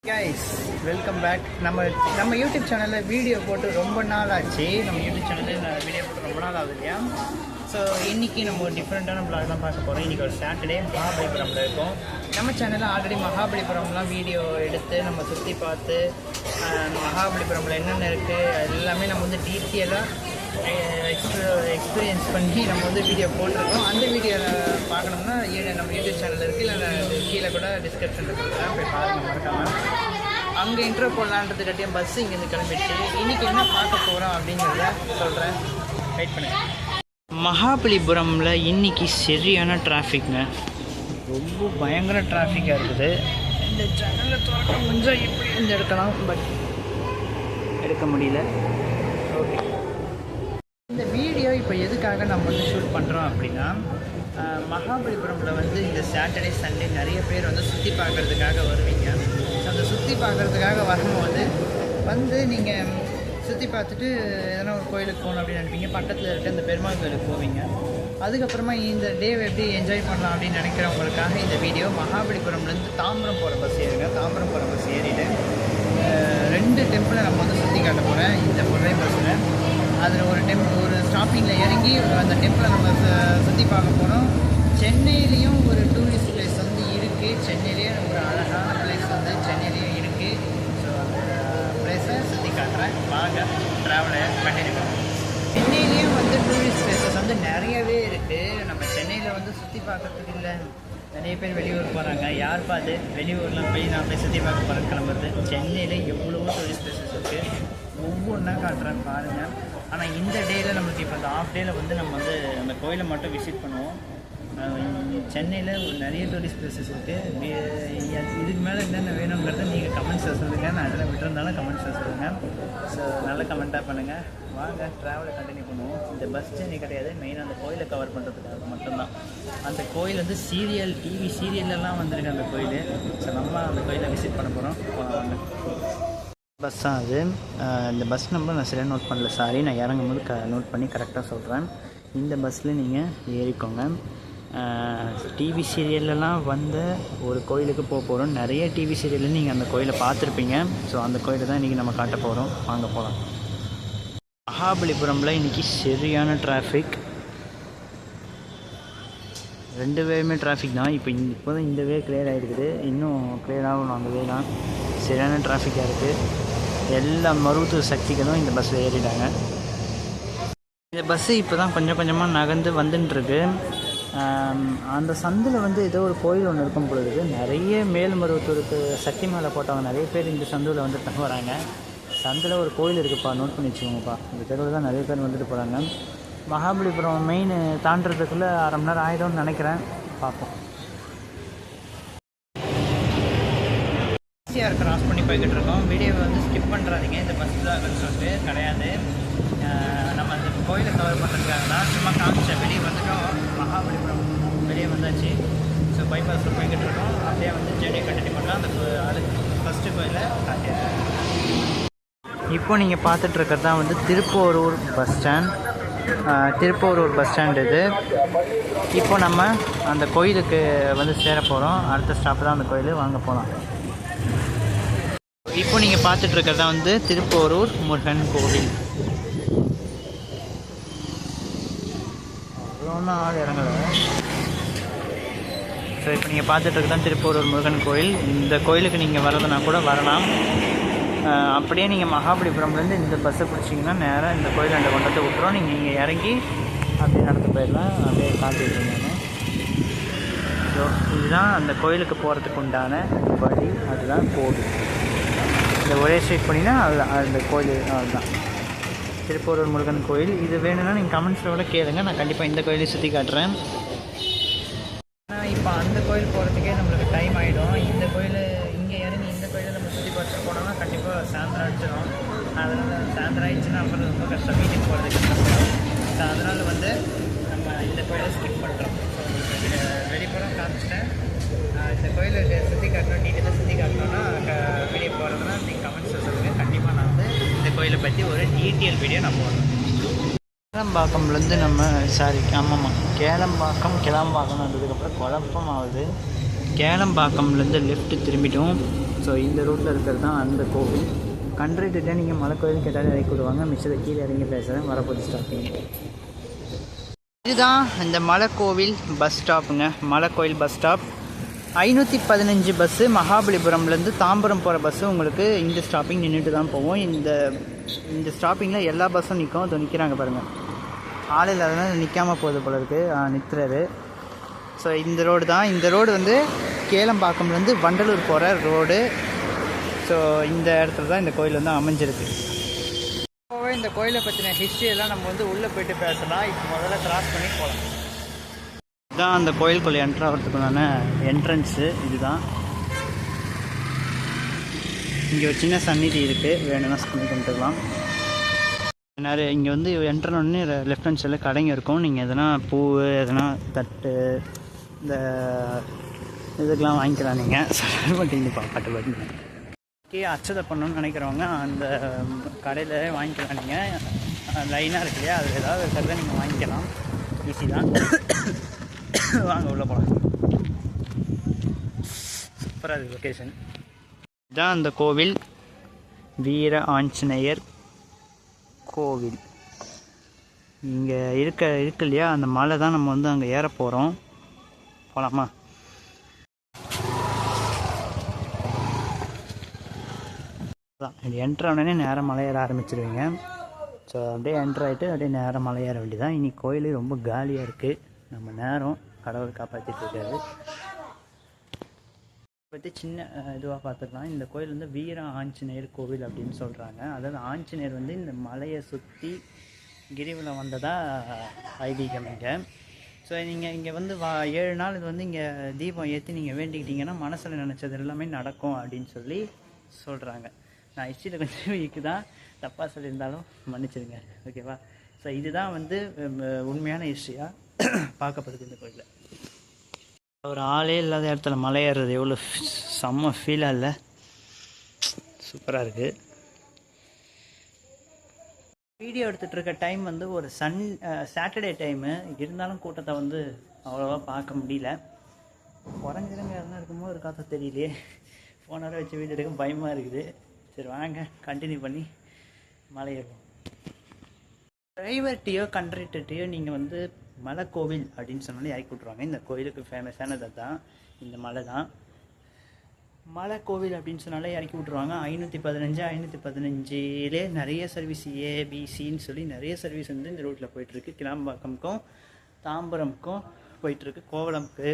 Guys welcome back. நம்ம YouTube சேனலில் video போட்டு ரொம்ப நாள் ஆச்சு. நம்ம யூடியூப் சேனலில் வீடியோ போட்டு ரொம்ப நாள் ஆகுது இல்லையா? ஸோ இன்றைக்கி நம்ம ஒரு டிஃப்ரெண்ட்டான பிளாக் தான் பார்க்க போகிறோம். இன்றைக்கி ஒரு சாட்டர்டே மகாபலிபுரமில் இருக்கோம். நம்ம சேனலில் ஆல்ரெடி மகாபலிபுரம்லாம் வீடியோ எடுத்து நம்ம சுற்றி பார்த்து மகாபலிபுரமில் என்னென்ன இருக்குது அது எல்லாமே நம்ம வந்து டீட்டெயிலாக எக்ஸ்பீரியன்ஸ் பண்ணி நம்ம வந்து வீடியோ போட்டிருக்கோம். அந்த வீடியோவில் பார்க்கணும்னா நம்ம யூடியூப் சேனல் இருக்குது, இல்லை கீழே கூட டிஸ்கிரிப்ஷன் இருக்குதுலாம் போய் பாருங்கள் மறக்காமல். அங்கே இன்ட்ரோ போடலான்றதுக்காட்டியும் பஸ்ஸு இங்கேருந்து கிளம்பிடுச்சு. இன்றைக்கி என்ன பார்க்க போகிறோம் அப்படிங்கிறத சொல்கிறேன், வெயிட் பண்ணுங்கள். மகாபலிபுரமில் இன்றைக்கி சரியான டிராஃபிக்ங்க, ரொம்ப பயங்கர டிராஃபிக்காக இருக்குது. இந்த சேனலில் திறக்க முடிஞ்சால் இப்படி வந்து எடுக்கலாம், பட் எடுக்க முடியல. ஓகே, இந்த வீடியோ இப்போ எதுக்காக நம்ம வந்து ஷூட் பண்ணுறோம் அப்படின்னா, மகாபலிபுரமில் வந்து இந்த சாட்டர்டே சண்டே நிறைய பேர் வந்து சுற்றி பார்க்குறதுக்காக வருவீங்க. ஸோ அந்த சுற்றி பார்க்குறதுக்காக வரும்போது வந்து நீங்கள் சுற்றி பார்த்துட்டு எதனா ஒரு கோயிலுக்கு போகணும் அப்படின்னு நினைப்பீங்க. பக்கத்தில் இருக்க இந்த பெருமாள் கோயிலுக்கு போவீங்க. அதுக்கப்புறமா இந்த டேவை எப்படி என்ஜாய் பண்ணலாம் அப்படின்னு நினைக்கிறவங்களுக்காக இந்த வீடியோ. மகாபலிபுரம்லேருந்து தாம்பரம் போகிற பஸ் ஏறுங்க. தாம்பரம் போகிற பஸ் ஏறிட்டு 2 டெம்பிளை நம்ம வந்து சுற்றி காட்ட போகிறேன் இந்த ஒரே பஸ்ஸில். அதில் ஒரு ஸ்டாப்பிங்கில் இறங்கி அந்த டெம்பிளை நம்ம சுற்றி பார்க்க போகிறோம். சென்னையிலையும் ஒரு டூரிஸ்ட் பிளேஸ் வந்து இருக்குது. சென்னையிலேயே ஒரு அழகான பிளேஸ் வந்து சென்னையிலையும் இருக்குது. ஸோ அந்த பிளேஸை சுற்றி காட்டுறேன், வாங்க ட்ராவலை கண்டினியூ பண்ணுவோம். சென்னையிலையும் வந்து டூரிஸ்ட் பிளேஸஸ் வந்து நிறையவே இருக்குது. நம்ம சென்னையில் வந்து சுற்றி பார்க்கறதுக்கு இல்லை, நிறைய பேர் வெளியூர் போகிறாங்க. யார் பார்த்து வெளியூர்லாம் போய் நான் போய் சுற்றி பார்க்க போகிறேன் கிளம்புறது. சென்னையில் எவ்வளவோ டூரிஸ்ட் பிளேஸஸ் இருக்குது, ஒவ்வொன்றா காட்டுறேன் பாருங்கள். ஆனால் இந்த டேயில் நம்மளுக்கு இப்போ அந்த ஆஃப் டேயில் வந்து நம்ம வந்து அந்த கோயிலை மட்டும் விசிட் பண்ணுவோம். சென்னையில் நிறைய டூரிஸ்ட் பிளேஸஸ் இருக்குது. இதுக்கு மேலே என்னென்ன வேணுங்கிறத நீங்கள் கமெண்ட்ஸில் சொல்லுங்கள். நான் அதில் விட்டுருந்தாலும் கமெண்ட்ஸில் சொல்லுங்கள். ஸோ நல்ல கமெண்ட்டாக பண்ணுங்கள். வாங்க ட்ராவலை கண்டினியூ பண்ணுவோம். இந்த பஸ் ஜர்னி கிடையாது, மெயினாக அந்த கோயிலை கவர் பண்ணுறதுக்காக மட்டும்தான். அந்த கோயில் வந்து டிவி சீரியல்லாம் வந்திருக்கு அந்த கோயில். ஸோ நம்ம அந்த கோயிலை விசிட் பண்ண போகிறோம். வாங்க. பஸ் தான் அது. இந்த பஸ் நம்பர் நான் சரியாக நோட் பண்ணல, சாரி. நான் இறங்கும் போது நோட் பண்ணி கரெக்டாக சொல்கிறேன். இந்த பஸ்ஸில் நீங்கள் ஏறிக்கோங்க. டிவி சீரியல்லாம் வந்து ஒரு கோயிலுக்கு போக போகிறோம். நிறைய டிவி சீரியலில் நீங்கள் அந்த கோயிலை பார்த்துருப்பீங்க. ஸோ அந்த கோயிலை தான் இன்றைக்கி நம்ம காட்ட போகிறோம். வாங்க போகலாம். மகாபலிபுரமில் இன்றைக்கி சரியான டிராஃபிக். 2 வேயுமே டிராஃபிக் தான். இப்போ தான் இந்த வே கிளியர் ஆகிருக்குது, இன்னும் கிளியர் ஆகணும். அந்த வே தான் சரியான டிராஃபிக்காக இருக்குது. எல்லா மருத்துவ சக்திகளும் இந்த பஸ்ஸில் ஏறிட்டாங்க. இந்த பஸ்ஸு இப்போ தான் கொஞ்சம் கொஞ்சமாக நகர்ந்து வந்துட்டுருக்கு. அந்த சந்தில் வந்து ஏதோ ஒரு கோயில் ஒன்று இருக்கும் பொழுது நிறைய மேல்மருவத்தூருக்கு சக்தி மேலே போட்டவங்க நிறைய பேர் இந்த சந்தில் வந்துட்டு வராங்க. சந்தில் ஒரு கோயில் இருக்குதுப்பா, நோட் பண்ணி வச்சுக்கோங்கப்பா. இந்த தெருவில் தான் நிறைய பேர் வந்துட்டு போகிறாங்க. மகாபலிபுரம் மெயின் தாண்டறதுக்குள்ளே 1/2 மணி நேரம் ஆகிடும்னு நினைக்கிறேன், பார்ப்போம். ஈஸியாக கிராஸ் பண்ணி போய்கிட்டு இருக்கோம். வீடியோவை வந்து ஸ்கிப் பண்ணுறாதீங்க. இந்த பஸ் தான் சொல்லிட்டு கிடையாது, நம்ம அந்த கோயிலை கவர் பண்ணுறதுக்காக தான் சும்மா காமிச்சேன். வெளியே வந்துட்டோம், மகாபலிபுரம் வெளியே வந்தாச்சு. ஸோ பைபாஸில் போய்கிட்டு இருக்கோம். அப்படியே வந்து ஜேர்னியை கண்டினியூ பண்ணலாம். அந்த ஃபஸ்ட்டு கோயிலை காட்டிடுறேன். இப்போ நீங்கள் பார்த்துட்ருக்கிறது தான் வந்து Thiruporur bus stand. Thiruporur bus stand இது. இப்போ நம்ம அந்த கோயிலுக்கு வந்து சேர போகிறோம். அடுத்த ஸ்டாப் தான் அந்த கோயில், வாங்க போகலாம். இப்போ நீங்கள் பார்த்துட்ருக்கிறது தான் வந்து திருப்போரூர் முருகன் கோவில். அவ்வளோன்னா ஆள் இறங்கலை. ஸோ இப்போ நீங்கள் பார்த்துட்ருக்கிறது தான் திருப்போரூர் முருகன் கோயில். இந்த கோயிலுக்கு நீங்கள் வரதுனா கூட வரலாம். அப்படியே நீங்கள் மகாபலிபுரம்லேருந்து இந்த பஸ்ஸை பிடிச்சிங்கன்னா நேராக இந்த கோயில் அந்த கொண்டத்தை விட்டுறோம். நீங்கள் இங்கே இறங்கி அப்படியே நடந்து போயிடலாம். அப்படியே காட்டிடுறேன் நான். ஸோ இதுதான் அந்த கோயிலுக்கு போகிறதுக்கு உண்டான வழி. அதுதான் கோவில். இந்த ஒரே ஸ்ட்ரீட் பண்ணிங்கன்னா அந்த கோயில் அதுதான் திருப்போரூர் முருகன் கோயில். இது வேணும்னா நீங்கள் கமெண்ட்ஸில் கூட கேளுங்க, நான் கண்டிப்பாக இந்த கோயிலை சுற்றி காட்டுறேன். ஆனால் இப்போ அந்த கோயில் போகிறதுக்கே நம்மளுக்கு டைம் ஆகிடும். இந்த கோயில் இங்கே இறங்கி இந்த கோயிலை நம்ம சுற்றி பார்த்துட்டு போனோம்னா கண்டிப்பாக சாயந்தரம் அடிச்சிடும். அதனால் சாயந்தரம் ஆகிடுச்சுன்னா அப்புறம் ரொம்ப கஷ்டம், வீட்டுக்கு போகிறதுக்கு கஷ்டம். ஸோ அதனால் வந்து நம்ம இந்த கோயிலை ஸ்கிப் பண்ணுறோம். வெளிப்புறம் காமிச்சிட்டேன். இந்த கோயிலை சுற்றி காட்டணும், டீட்டெயிலாக சுற்றி காட்டணும்னா வீடியோ போகிறதுனா நீங்கள் கமெண்ட்ஸில் சொல்லுங்கள். கண்டிப்பாக நான் வந்து இந்த கோயிலை பற்றி ஒரு டீட்டெயில் வீடியோ நான் போடுறேன். கேளம்பாக்கம்லேருந்து நம்ம ஆமாம்மா கிளம்பாக்கம் வந்ததுக்கப்புறம் குழப்பம் ஆகுது. கேளம்பாக்கம்லேருந்து லெஃப்ட்டு திரும்பிட்டோம். ஸோ இந்த ரூட்டில் இருக்கிறது தான் அந்த கோவில். கண்ட்ரிக்கிட்டே நீங்கள் மலை கோயில் கேட்டாலே இறக்கி விடுவாங்க. மிச்சத்தை கீழே இறங்கி பேசுகிறேன் வரப்போது ஸ்டாப்பிங். இதுதான் இந்த மலை கோவில் பஸ் ஸ்டாப்புங்க. மலை கோயில் பஸ் ஸ்டாப் 515 பஸ்ஸு மகாபலிபுரம்லேருந்து தாம்பரம் போகிற பஸ்ஸு உங்களுக்கு இந்த ஸ்டாப்பிங் நின்றுட்டு தான் போவோம். இந்த ஸ்டாப்பிங்கில் எல்லா பஸ்ஸும் நிற்கும். அது நிற்கிறாங்க பாருங்கள். ஆள் இல்லாதனால நிற்காமல் போகுது போல இருக்குது. நிற்கிறாரு. ஸோ இந்த ரோடு தான். இந்த ரோடு வந்து கேளம்பாக்கம்லேருந்து வண்டலூர் போகிற ரோடு. ஸோ இந்த இடத்துல தான் இந்த கோயில் வந்து அமைஞ்சிருக்கு. இப்போவே இந்த கோயிலை பற்றின ஹிஸ்ட்ரியெல்லாம் நம்ம வந்து உள்ளே போய்ட்டு பேசலாம். இப்போ முதல்ல கிராஸ் பண்ணி போகலாம். இதுதான் அந்த கோயிலுக்குள்ளே என்ட்ரு ஆகிறதுக்குள்ளான என்ட்ரன்ஸு. இதுதான். இங்கே ஒரு சின்ன சந்நிதி இருக்குது. வேணும்னா பண்ணி கொண்டுக்கலாம். நிறைய இங்கே வந்து என்ட்ரனோடனே லெஃப்ட் ஹேண்ட் சைடில் கடைங்க இருக்கும். நீங்கள் எதனா பூ எதனா தட்டு இந்த இதுக்கெலாம் வாங்கிக்கலாம். நீங்கள் சொல்ல மாட்டீங்கப்பா பாட்டு பாட்டு அச்சதை பண்ணணும்னு நினைக்கிறவங்க அந்த கடையில் வாங்கிக்கலாம். நீங்கள் லைனாக இருக்கு இல்லையா, அதில் ஏதாவது இருக்கிறத நீங்கள் வாங்கிக்கலாம். ஈஸி தான். வாங்க உள்ளே போகலாம். சூப்பராக இருக்குது லொக்கேஷன். இதுதான் அந்த கோவில். வீர ஆஞ்சநேயர் கோவில். இங்கே இருக்கு இல்லையா, அந்த மலை தான் நம்ம வந்து அங்கே ஏற போகிறோம். போகலாமா? இது என்ட்ரு ஆனோடனே நேரம் மலை ஏற ஆரம்பிச்சிருவீங்க. ஸோ அப்படியே என்ட்ரு ஆகிட்டு அப்படியே நேரம் மலை ஏற வேண்டியதான். இன்றைக்கி கோயில் ரொம்ப காலியாக இருக்குது. நம்ம நேரம் கடவுள் காப்பாற்றிட்டு இருக்காரு. பற்றி சின்ன இதுவாக பார்த்துக்கலாம். இந்த கோயில் வந்து வீர ஆஞ்சநேயர் கோவில் அப்படின்னு சொல்கிறாங்க. அதாவது ஆஞ்சநேயர் வந்து இந்த மலையை சுற்றி கிரிவலம் வந்ததாக ஐதீகம் இங்கே. ஸோ நீங்கள் இங்கே வந்து 7 நாள் இது வந்து இங்கே தீபம் ஏற்றி நீங்கள் வேண்டிக்கிட்டிங்கன்னா மனசில் நினச்சது எல்லாமே நடக்கும் அப்படின்னு சொல்லி சொல்கிறாங்க. நான் ஹிஸ்ட்ரியில் கொஞ்சம் வீக்கு தான், தப்பாக சொல்லியிருந்தாலும் மன்னிச்சிடுங்க. ஓகேவா? ஸோ இதுதான் வந்து உண்மையான ஹிஸ்ட்ரியாக பார்க்கப்படுது இந்த கோயிலில். ஒரு ஆளே இல்லாத இடத்துல மலை ஏறுறது எவ்வளோ செம்ம ஃபீலாக இல்லை? சூப்பராக இருக்குது. வீடியோ எடுத்துகிட்டு இருக்க டைம் வந்து ஒரு சாட்டர்டே டைமு. இருந்தாலும் கூட்டத்தை வந்து அவ்வளோவா பார்க்க முடியல. குறைஞ்சிருங்க எதனா இருக்கும்போது ஒரு காற்றை தெரியலையே. ஃபோனோட வச்சு வீடியோ எடுக்க பயமாக இருக்குது. சரி வாங்க கண்டினியூ பண்ணி மலை ஏறுவோம். டிரைவர்கிட்டையோ கண்ட்ரக்டர்கிட்டையோ நீங்கள் வந்து மலை கோவில் அப்படின்னு சொன்னாலே இறக்கி விட்ருவாங்க. இந்த கோயிலுக்கு ஃபேமஸானது தான் இந்த மலை தான். மலை கோவில் அப்படின்னு சொன்னாலே இறக்கி விட்ருவாங்க. 515 நிறைய சர்வீஸ் ஏபிசின்னு சொல்லி நிறைய சர்வீஸ் வந்து இந்த ரூட்டில் போயிட்டுருக்கு. கிளாம்பாக்கம்க்கும் தாம்பரம்க்கும் போயிட்டுருக்கு. கோவளம்க்கு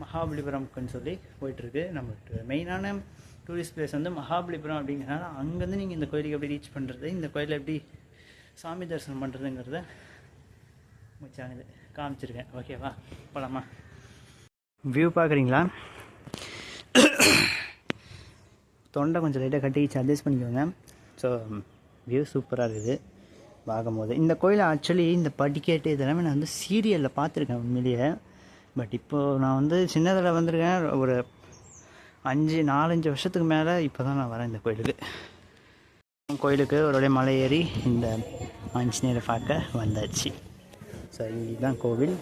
மகாபலிபுரம்க்குன்னு சொல்லி போயிட்டுருக்கு. நம்மளுக்கு மெயினான டூரிஸ்ட் பிளேஸ் வந்து மகாபலிபுரம் அப்படிங்கிறனால அங்கேருந்து நீங்கள் இந்த கோயிலுக்கு எப்படி ரீச் பண்ணுறது, இந்த கோயிலில் எப்படி சாமி தரிசனம் பண்ணுறதுங்கிறத முச்சானது காமிச்சிருக்கேன். ஓகேவா? போகலாமா? வியூ பார்க்குறீங்களா? தொண்டை கொஞ்சம் லைட்டாக கட்டிச்சு, அட்ஜஸ்ட் பண்ணிக்கோங்க. ஸோ வியூ சூப்பராக இருக்குது பார்க்கும்போது. இந்த கோயில் ஆக்சுவலி இந்த படிக்கட்டு இதெல்லாமே நான் வந்து சீரியலில் பார்த்துருக்கேன் உண்மையிலேயே. பட் இப்போது நான் வந்து சின்னதில் வந்திருக்கேன். ஒரு 4-5 வருஷத்துக்கு மேலே இப்போ தான் நான் வரேன் இந்த கோயிலுக்கு. ஒரு மலை ஏறி இந்த ஆஞ்சநேயரை பார்க்க வந்தாச்சு. ஸோ இதுதான் கோவில்.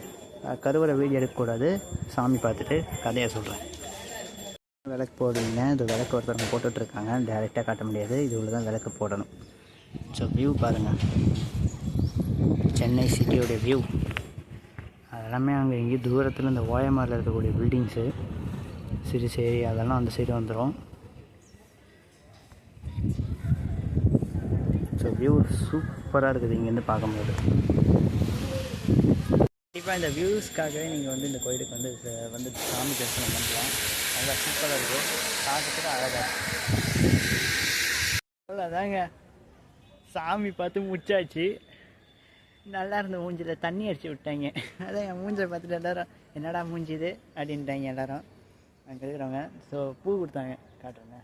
கருவறை வீடியோ எடுக்கக்கூடாது, சாமி பார்த்துட்டு கதையை சொல்கிறேன். விளக்கு போடுவீங்க. இது விளக்கு ஒருத்தவங்க போட்டுட்ருக்காங்க. டைரெக்டாக காட்ட முடியாது, இது உள்ள தான் விளக்கு போடணும். ஸோ வியூ பாருங்கள், சென்னை சிட்டியோடைய வியூ. அதெல்லாமே அங்கே எங்கேயும் தூரத்தில் இந்த ஓயமாரில் இருக்கக்கூடிய பில்டிங்ஸு சிறுசேரி அதெல்லாம் அந்த சைடு வந்துடும். ஸோ வியூ சூப்பராக இருக்குது இங்கேருந்து பார்க்கும்போது. கண்டிப்பாக இந்த வியூஸ்க்காகவே நீங்கள் வந்து இந்த கோயிலுக்கு வந்து சாமி தரிசனம் பண்ணலாம். நல்லா சூப்பராக இருக்குது, பார்க்கறதுக்கு அழகாக. அதாங்க சாமி பார்த்து முடிச்சாச்சு. நல்லா இருந்த மூஞ்சில் தண்ணி அடிச்சு விட்டாங்க. அதான் என் மூஞ்சை பார்த்துட்டு எல்லோரும் என்னடா மூஞ்சிது அப்படின்ட்டாங்க எல்லோரும் அங்கே இருக்கிறவங்க. ஸோ பூ கொடுத்தாங்க, காட்டுறேங்க.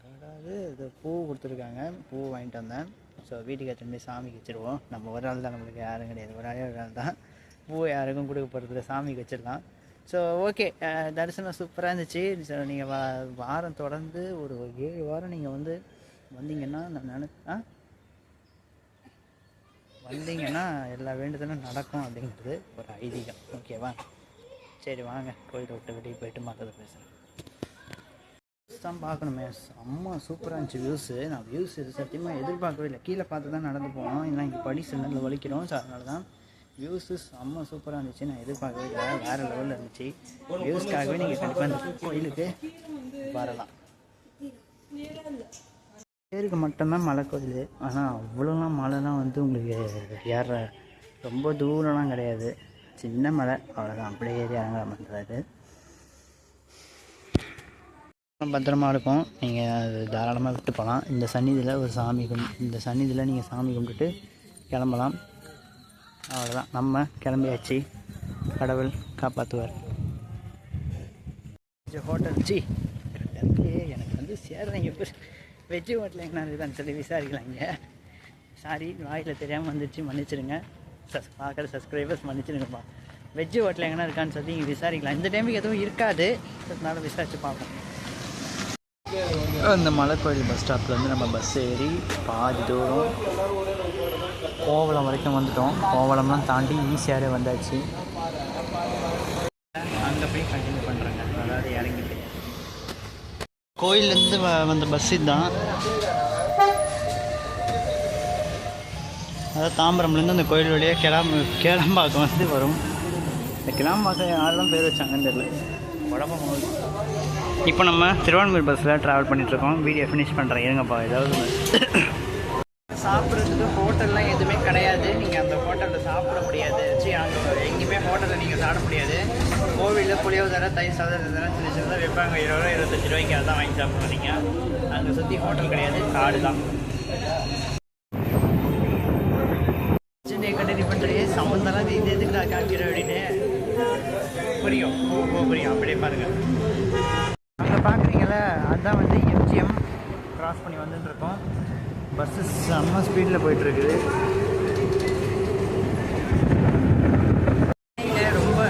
காட்டாது இது பூ கொடுத்துருக்காங்க. பூ வாங்கிட்டு வந்தேன். ஸோ வீட்டுக்கு எடுத்துகிட்டு போய் சாமிக்கு வச்சுருவோம். நம்ம ஒரு ஆள் தான், நம்மளுக்கு யாரும் கிடையாது, ஒரு ஆள் தான். பூ யாருக்கும் கொடுக்க போகிறதுல சாமிக்கு வச்சிடலாம். ஸோ ஓகே, தரிசனம் சூப்பராக இருந்துச்சு. ஸோ நீங்கள் வாரம் தொடர்ந்து ஒரு 7 வாரம் நீங்கள் வந்து வந்தீங்கன்னா வந்தீங்கன்னா எல்லா வேண்டுதலும் நடக்கும் அப்படிங்கிறது ஒரு ஐதீகம். ஓகேவா? சரி வாங்க கோயிலை விட்டு வெளியே போயிட்டு மற்றதை பேசுகிறேன். தான் பார்க்கணுமே, செம்ம சூப்பராக இருந்துச்சு வியூஸு. நான் வியூஸ் இது சத்தியமாக எதிர்பார்க்கவே இல்லை. கீழே பார்த்து தான் நடந்து போனோம், இல்லை இங்கே படி சின்னதில் வலிக்கிறோம். ஸோ அதனால தான் வியூஸு செம்ம சூப்பராக இருந்துச்சு. நான் எதிர்பார்க்கவே இல்லை, வேறு லெவலில் இருந்துச்சு. வியூஸ்க்காகவே நீங்கள் கண்டிப்பாக இந்த கோயிலுக்கு வரலாம். பேருக்கு மட்டும்தான் மலை கோயில், ஆனால் அவ்வளோலாம் மலைலாம் வந்து உங்களுக்கு ஏற ரொம்ப தூரம்லாம் கிடையாது. சின்ன மலை அவ்வளோதான், அப்படியே ஏறி இறங்குற பண்ணுறாரு. பத்திரமா இருக்கும், நீங்கள் அது தாராளமாக விட்டு போகலாம். இந்த சந்நிதியில் ஒரு இந்த சந்நிதியில் நீங்கள் சாமி கும்பிட்டுட்டு கிளம்பலாம். அவ்வளோதான், நம்ம கிளம்பியாச்சு. கடவுள் காப்பாற்றுவார். ஹோட்டல் எனக்கு வந்து சேர்றீங்க வெஜ்ஜு ஹோட்டல் எங்கன்னா இருக்குதான்னு சொல்லி விசாரிக்கலாங்க. சாரி, வாயில் தெரியாமல் வந்துடுச்சு, மன்னிச்சிடுங்க. பார்க்குற சப்ஸ்கிரைபர்ஸ் மன்னிச்சிடுங்கப்பா. வெஜ்ஜு ஹோட்டல் எங்கன்னா இருக்கான்னு சொல்லி இங்கே விசாரிக்கலாம். இந்த டைமுக்கு எதுவும் இருக்காது, அதனால விசாரித்து பார்ப்போம். இந்த மலைக்கோயில் பஸ் ஸ்டாப்லேருந்து நம்ம பஸ் ஏறி பாதி தூரம் கோவளம் வரைக்கும் வந்துட்டோம். கோவளம்லாம் தாண்டி ஈஸியாகவே வந்தாச்சு. அங்கே போய் கண்டினியூ பண்ணுறாங்க, அதாவது இறங்கிட்டு கோயிலேருந்து வந்த பஸ்ஸு தான். அதாவது தாம்பரம்லேருந்து அந்த கோயில் வழியாக கேளம்பாக்கம் வந்து வரும். இந்த கிளாம்பாக்கம் யாரெல்லாம் பேர் வச்சாங்கன்னு தெரியல, உடம்பு. இப்போ நம்ம திருவான்மூர் பஸ்ஸில் ட்ராவல் பண்ணிகிட்ருக்கோம். வீடியோ ஃபினிஷ் பண்ணுறேன் இருங்கப்பா. ஏதாவது சாப்பிட்றதுக்கு ஹோட்டல்லாம் எதுவுமே கிடையாது. நீங்கள் அந்த ஹோட்டலில் சாப்பிட முடியாது. அங்கே எங்கேயுமே ஹோட்டலில் நீங்கள் சாப்பிட முடியாது. கோவிலில் புளியோதரை, தயிர் சாதம் இதெல்லாம் சின்ன சின்னதாக வைப்பாங்க. 20 ரூபா 25 ரூபாய்க்கு அதான் வாங்கி சாப்பிட்றீங்க. அங்கே சுற்றி ஹோட்டல் கிடையாது, காடு தான். கண்டினியூ பண்ணுறது சம்மந்தெல்லாம் இது எதுக்கு நான் காமிக்கிறேன் அப்படின்னு புரியும். புரியும், அப்படியே பாருங்கள். அங்கே பார்க்குறீங்கள, அதுதான் வந்து எம்ஜிஎம். க்ராஸ் பண்ணி வந்துட்டுருக்கோம். பஸ்ஸு செம்ம ஸ்பீடில் போயிட்டுருக்குது. ரொம்ப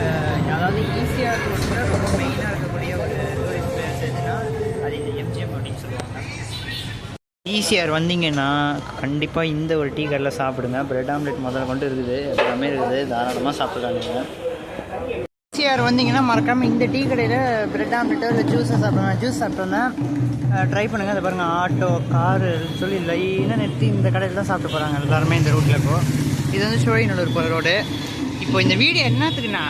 அதாவது ஈஸியாக இருக்கிற ரொம்ப மெயினாக இருக்கக்கூடிய ஒரு டூரிஸ்ட் பிளேஸ் எதுனா அது இந்த எம்ஜிஎம் அப்படின்னு சொல்லுவாங்க. ஈசிஆர் வந்தீங்கன்னா கண்டிப்பாக இந்த ஒரு டீ கடையில் சாப்பிடுங்க. பிரெட் ஆம்லெட் முதல்ல கொண்டு இருக்குது, எல்லாமே இருக்குது, தாராளமாக சாப்பிட்றாங்க. ஈசிஆர் வந்தீங்கன்னா மறக்காமல் இந்த டீ கடையில் பிரெட் ஆம்லெட்டோ இல்லை ஜூஸை சாப்பிடுங்க. ஜூஸ் சாப்பிட்டோன்னா ட்ரை பண்ணுங்கள். அதை பாருங்கள், ஆட்டோ காரு சொல்லி லைனாக நிறுத்தி இந்த கடையில் தான் சாப்பிட்டு போகிறாங்க எல்லாருமே இந்த ரூட்டில். இப்போது இது வந்து சோழிநல்லூர் போகிற ரோடு. இப்போ இந்த வீடியோ என்னத்துக்குன்னா